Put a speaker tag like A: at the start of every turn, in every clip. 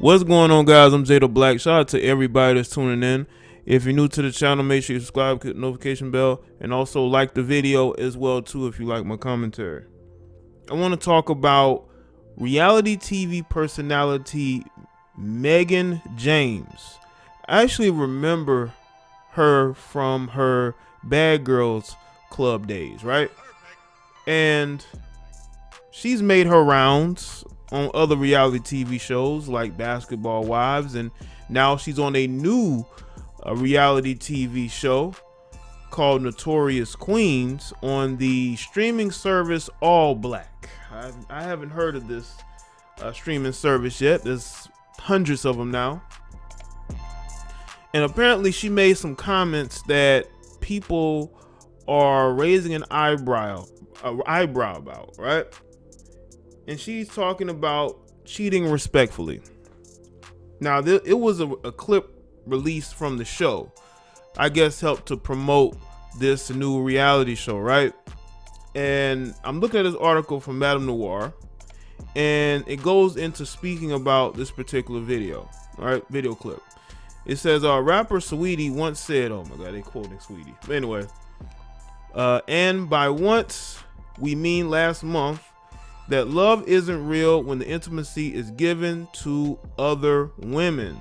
A: What's going on, guys? I'm Jay the Black. Shout out to everybody that's tuning in. If you're new to the channel, make sure you subscribe, click the notification bell, and also like the video as well too if you like my commentary. I want to talk about reality TV personality Mehgan James. I actually remember her from her Bad Girls Club days, right? And she's made her rounds on other reality TV shows like Basketball Wives, and now she's on a new reality TV show called Notorious Queens on the streaming service All Black. I haven't heard of this streaming service yet. There's hundreds of them now. And apparently she made some comments that people are raising an eyebrow about, right? And she's talking about cheating respectfully. Now, it was a clip released from the show. I guess helped to promote this new reality show, right? And I'm looking at this article from Madame Noir, and it goes into speaking about this particular video, all right? Video clip. It says, rapper Saweetie once said, oh my God, they quoting Saweetie. But anyway, and by once, we mean last month, that love isn't real when the intimacy is given to other women.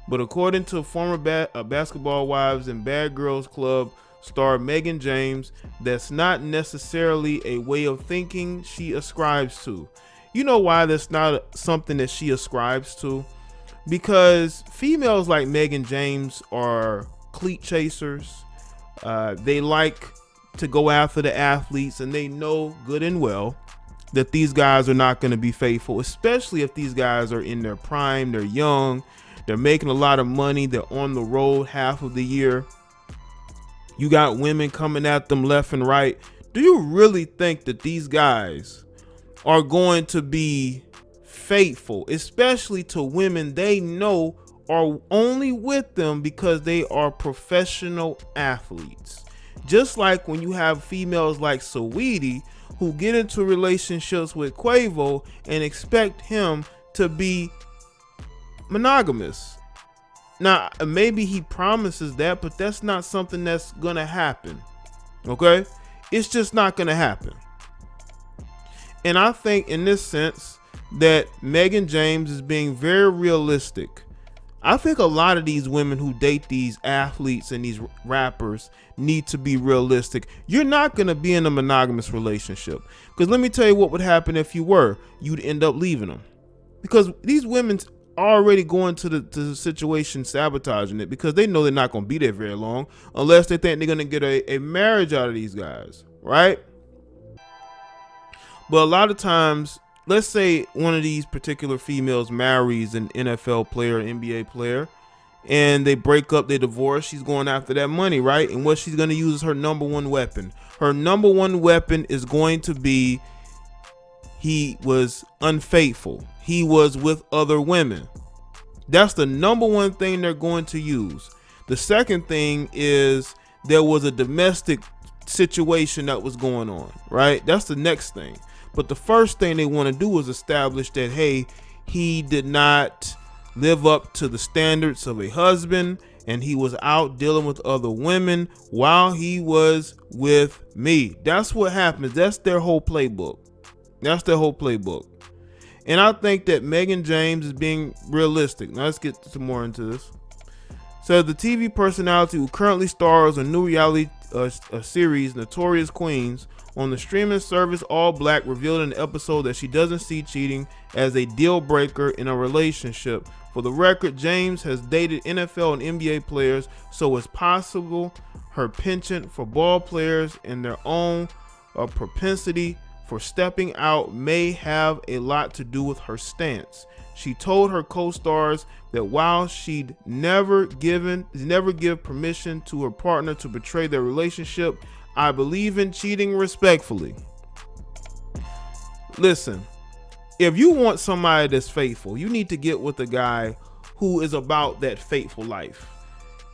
A: But according to former Basketball Wives and Bad Girls Club star Mehgan James, that's not necessarily a way of thinking she ascribes to. You know why that's not something that she ascribes to? Because females like Mehgan James are cleat chasers. They like to go after the athletes, and they know good and well that these guys are not going to be faithful, especially if these guys are in their prime, they're young, they're making a lot of money, they're on the road half of the year. You got women coming at them left and right. Do you really think that these guys are going to be faithful, especially to women they know are only with them because they are professional athletes? Just like when you have females like Saweetie who get into relationships with Quavo and expect him to be monogamous. Now, maybe he promises that, but that's not something that's gonna happen. Okay? It's just not gonna happen. And I think in this sense that Mehgan James is being very realistic. I think a lot of these women who date these athletes and these rappers need to be realistic. You're not going to be in a monogamous relationship, because let me tell you what would happen if you were. You'd end up leaving them, because these women already going to the situation sabotaging it, because they know they're not going to be there very long unless they think they're going to get a marriage out of these guys, right? But a lot of times, let's say one of these particular females marries an NFL player, an NBA player, and they break up, they divorce. She's going after that money, right? And what she's going to use is her number one weapon. Her number one weapon is going to be, he was unfaithful. He was with other women. That's the number one thing they're going to use. The second thing is there was a domestic situation that was going on, right? That's the next thing. But the first thing they want to do is establish that, hey, he did not live up to the standards of a husband, and he was out dealing with other women while he was with me. That's what happens. That's their whole playbook. That's their whole playbook. And I think that Mehgan James is being realistic. Now let's get some more into this. So the TV personality who currently stars a new reality series, Notorious Queens, on the streaming service All Black, revealed in an episode that she doesn't see cheating as a deal breaker in a relationship. For the record, James has dated NFL and NBA players, so it's possible her penchant for ball players and their own propensity for stepping out may have a lot to do with her stance. She told her co-stars that while she'd never give permission to her partner to betray their relationship, I believe in cheating respectfully. Listen, if you want somebody that's faithful, you need to get with a guy who is about that faithful life.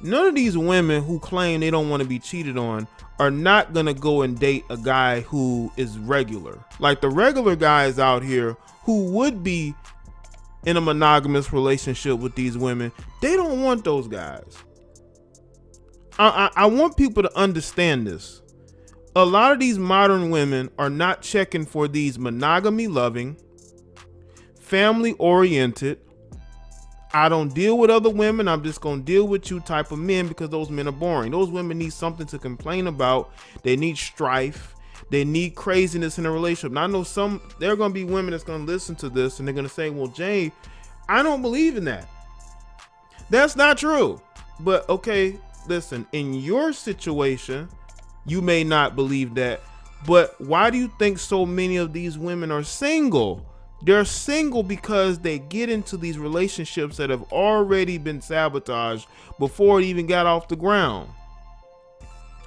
A: None of these women who claim they don't want to be cheated on are not going to go and date a guy who is regular. Like the regular guys out here who would be in a monogamous relationship with these women. They don't want those guys. I want people to understand this. A lot of these modern women are not checking for these monogamy loving, family oriented, I don't deal with other women, I'm just gonna deal with you type of men, because those men are boring. Those women need something to complain about. They need strife. They need craziness in a relationship. Now I know there are gonna be women that's gonna listen to this and they're gonna say, well, Jay, I don't believe in that. That's not true. But okay, listen, in your situation, you may not believe that, but why do you think so many of these women are single? They're single because they get into these relationships that have already been sabotaged before it even got off the ground.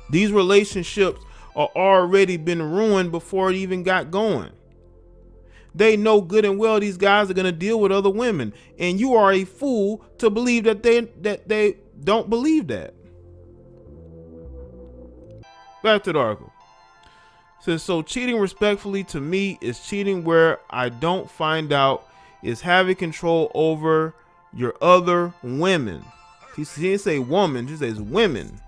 A: These relationships are already been ruined before it even got going. They know good and well these guys are going to deal with other women, and you are a fool to believe that they don't believe that. Back to the article. It says, so cheating respectfully to me is cheating where I don't find out, is having control over your other women. She didn't say woman, she says women.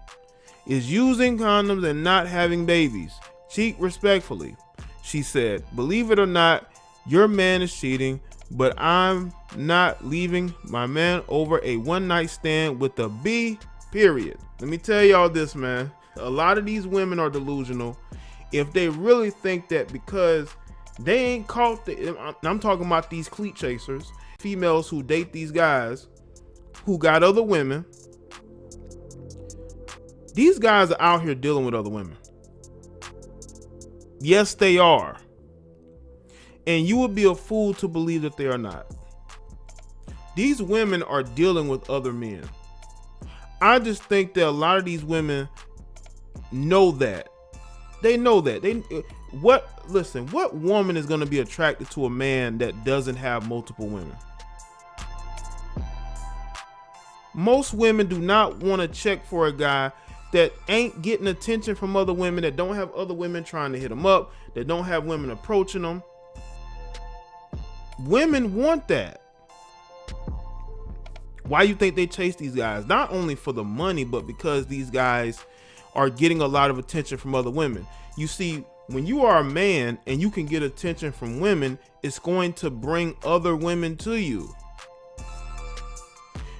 A: Is using condoms and not having babies. Cheat respectfully. She said, believe it or not, your man is cheating, but I'm not leaving my man over a one night stand with a B, period. Let me tell y'all this, man. A lot of these women are delusional. If they really think that because they ain't caught I'm talking about these cleat chasers, females who date these guys who got other women. These guys are out here dealing with other women. Yes, they are. And you would be a fool to believe that they are not. These women are dealing with other men. I just think that a lot of these women know that. They know that. Listen, what woman is going to be attracted to a man that doesn't have multiple women? Most women do not want to check for a guy that ain't getting attention from other women, that don't have other women trying to hit them up, that don't have women approaching them. Women want that. Why you think they chase these guys? Not only for the money, but because these guys are getting a lot of attention from other women. You see, when you are a man and you can get attention from women, it's going to bring other women to you.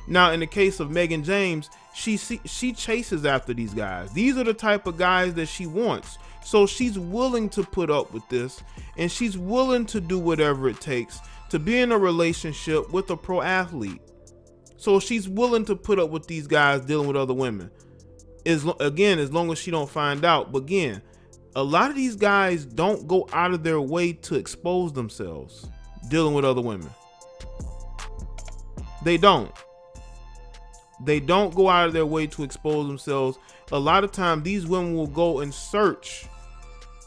A: Now, in the case of Mehgan James, she chases after these guys. These are the type of guys that she wants. So she's willing to put up with this, and she's willing to do whatever it takes to be in a relationship with a pro athlete. So she's willing to put up with these guys dealing with other women. As long as she don't find out. But again, a lot of these guys don't go out of their way to expose themselves dealing with other women. They don't go out of their way to expose themselves. A lot of times these women will go and search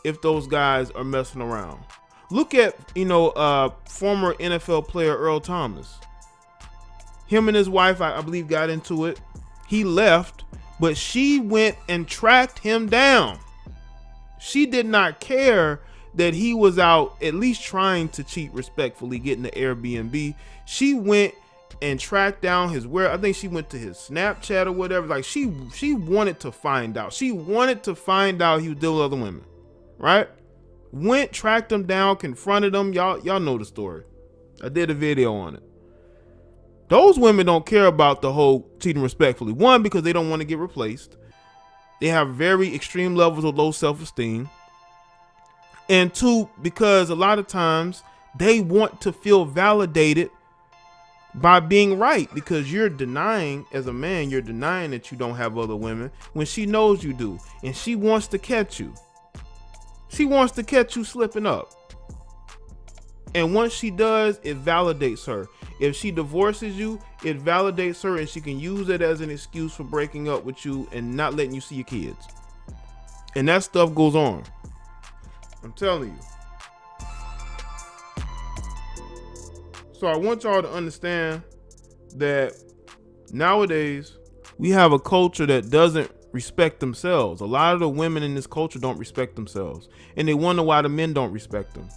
A: if those guys are messing around. Look at, former NFL player Earl Thomas. Him and his wife, I believe, got into it. He left, but she went and tracked him down. She did not care that he was out at least trying to cheat respectfully, getting the Airbnb. She went and tracked down I think she went to his Snapchat or whatever. Like she wanted to find out. She wanted to find out he was dealing with other women, right? Went, tracked him down, confronted him. Y'all know the story. I did a video on it. Those women don't care about the whole cheating respectfully. One, because they don't want to get replaced. They have very extreme levels of low self-esteem. And two, because a lot of times they want to feel validated by being right, because you're denying, as a man, you're denying that you don't have other women when she knows you do. And she wants to catch you. She wants to catch you slipping up. And once she does, it validates her. If she divorces you, it validates her, and she can use it as an excuse for breaking up with you and not letting you see your kids. And that stuff goes on. I'm telling you. So I want y'all to understand that nowadays we have a culture that doesn't respect themselves. A lot of the women in this culture don't respect themselves, and they wonder why the men don't respect them.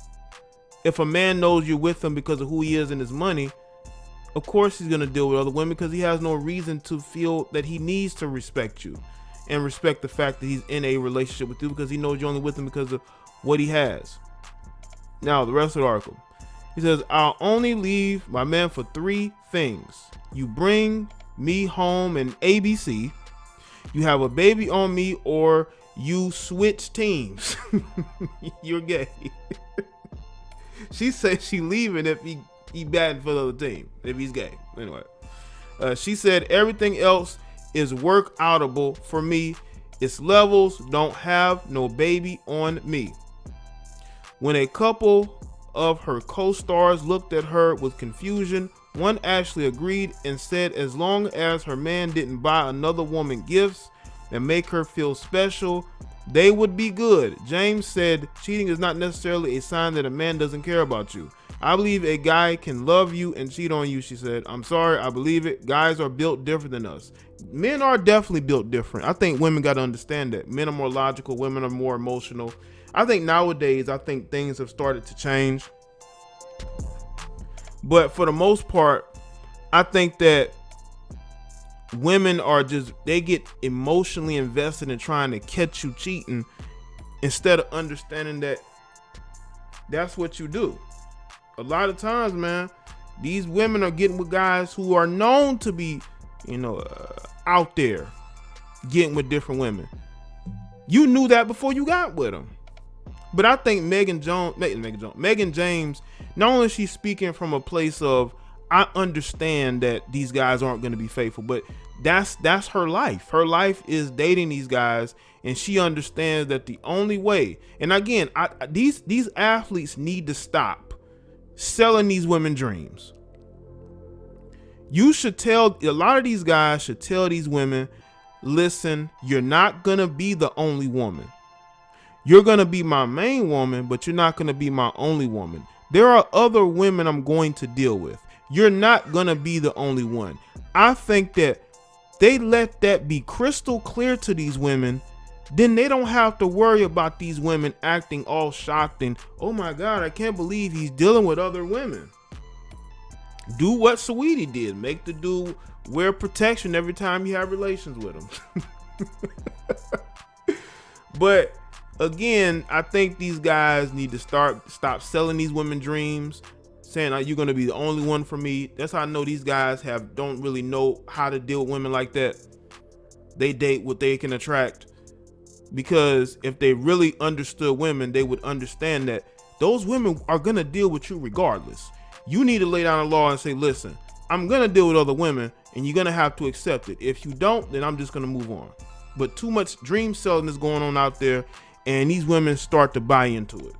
A: If a man knows you're with him because of who he is and his money, of course he's gonna deal with other women because he has no reason to feel that he needs to respect you and respect the fact that he's in a relationship with you, because he knows you're only with him because of what he has. Now, the rest of the article. He says, I'll only leave my man for 3 things. You bring me home in ABC, you have a baby on me, or you switch teams. You're gay. She said she leaving if he batting for the other team, if he's gay. Anyway, she said everything else is work outable for me. It's levels, don't have no baby on me. When a couple of her co-stars looked at her with confusion, one actually agreed and said as long as her man didn't buy another woman gifts and make her feel special, they would be good. James said cheating is not necessarily a sign that a man doesn't care about you. I believe a guy can love you and cheat on you, she said. I'm sorry, I believe it. Guys are built different than us. Men are definitely built different. I think women got to understand that. Men are more logical, women are more emotional. I think nowadays, I think things have started to change. But for the most part, I think that women are just, they get emotionally invested in trying to catch you cheating instead of understanding that that's what you do. A lot of times, man, these women are getting with guys who are known to be, out there getting with different women. You knew that before you got with them. But I think Mehgan James, not only is she speaking from a place of, I understand that these guys aren't going to be faithful, but that's her life. Her life is dating these guys, and she understands that the only way, and again, these athletes need to stop selling these women dreams. You should tell, a lot of these guys should tell these women, listen, you're not going to be the only woman. You're going to be my main woman, but you're not going to be my only woman. There are other women I'm going to deal with. You're not going to be the only one. I think that they let that be crystal clear to these women. Then they don't have to worry about these women acting all shocked and, oh my God, I can't believe he's dealing with other women. Do what Saweetie did. Make the dude wear protection every time you have relations with him. But again, I think these guys need to stop selling these women dreams, saying, "Are you going to be the only one for me?" That's how I know these guys don't really know how to deal with women like that. They date what they can attract, because if they really understood women, they would understand that those women are going to deal with you regardless. You need to lay down a law and say, listen, I'm going to deal with other women, and you're going to have to accept it. If you don't, then I'm just going to move on. But too much dream selling is going on out there, and these women start to buy into it.